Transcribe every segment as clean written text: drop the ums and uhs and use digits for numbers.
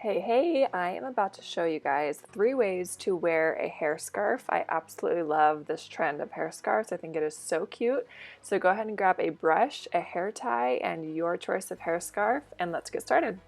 Hey, I am about to show you guys 3 ways to wear a hair scarf. I absolutely love this trend of hair scarves. I think it is so cute. So go ahead and grab a brush, a hair tie, and your choice of hair scarf, and let's get started.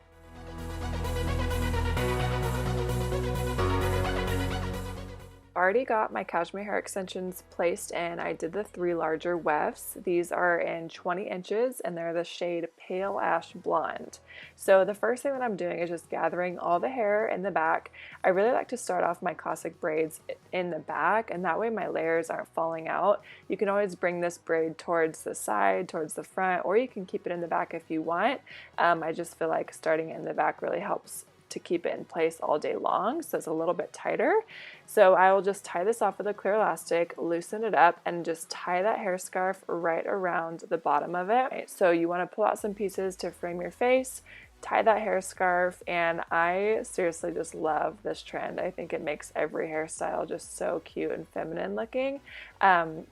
Already got my cashmere hair extensions placed in. I did the 3 larger wefts. These are in 20 inches and they're the shade Pale Ash Blonde. So the first thing that I'm doing is just gathering all the hair in the back. I really like to start off my classic braids in the back, and that way my layers aren't falling out. You can always bring this braid towards the side, towards the front, or you can keep it in the back if you want. I just feel like starting it in the back really helps to keep it in place all day long, so it's a little bit tighter. So I will just tie this off with a clear elastic, loosen it up, and just tie that hair scarf right around the bottom of it. Right, so you want to pull out some pieces to frame your face, tie that hair scarf, and I seriously just love this trend. I think it makes every hairstyle just so cute and feminine looking.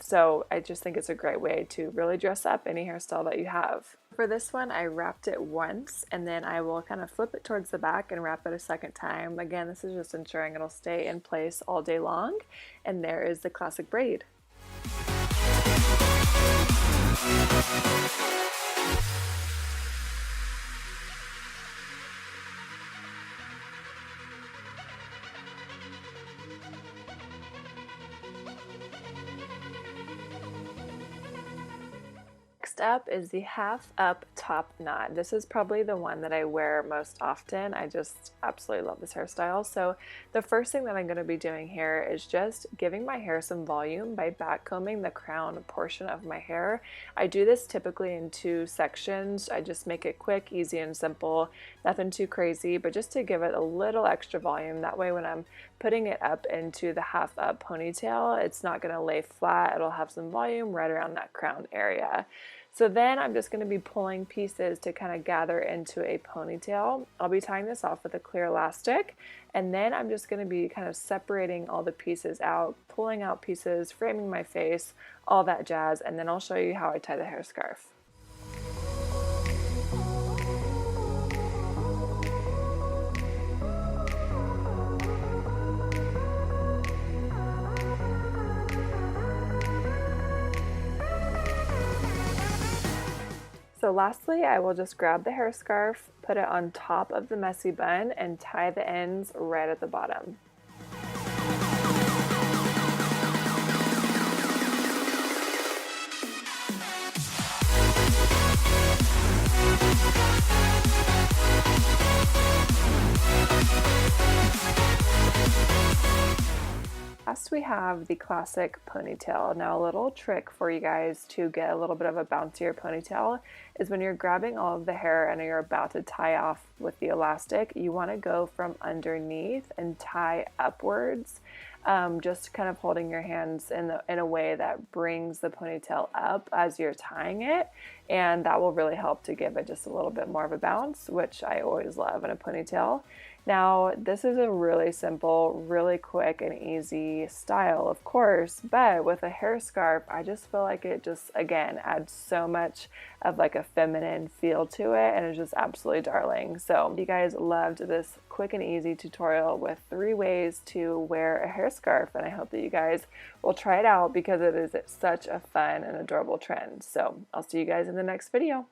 So I just think it's a great way to really dress up any hairstyle that you have. For this one, I wrapped it once, and then I will kind of flip it towards the back and wrap it a second time. Again, this is just ensuring it'll stay in place all day long. And there is the classic braid. Next up is the half up top knot. This is probably the one that I wear most often. I just absolutely love this hairstyle. So the first thing that I'm going to be doing here is just giving my hair some volume by back combing the crown portion of my hair. I do this typically in 2 sections. I just make it quick, easy, and simple. Nothing too crazy, but just to give it a little extra volume. That way when I'm putting it up into the half up ponytail, it's not going to lay flat. It'll have some volume right around that crown area. So then I'm just going to be pulling pieces to kind of gather into a ponytail. I'll be tying this off with a clear elastic, and then I'm just going to be kind of separating all the pieces out, pulling out pieces, framing my face, all that jazz, and then I'll show you how I tie the hair scarf. So lastly, I will just grab the hair scarf, put it on top of the messy bun, and tie the ends right at the bottom. Last we have the classic ponytail. Now a little trick for you guys to get a little bit of a bouncier ponytail is when you're grabbing all of the hair and you're about to tie off with the elastic, you want to go from underneath and tie upwards, just kind of holding your hands in a way that brings the ponytail up as you're tying it, and that will really help to give it just a little bit more of a bounce, which I always love in a ponytail. Now, this is a really simple, really quick and easy style, of course, but with a hair scarf, I just feel like it just, again, adds so much of like a feminine feel to it, and it's just absolutely darling. So, if you guys loved this quick and easy tutorial with 3 ways to wear a hair scarf, and I hope that you guys will try it out because it is such a fun and adorable trend. So, I'll see you guys in the next video.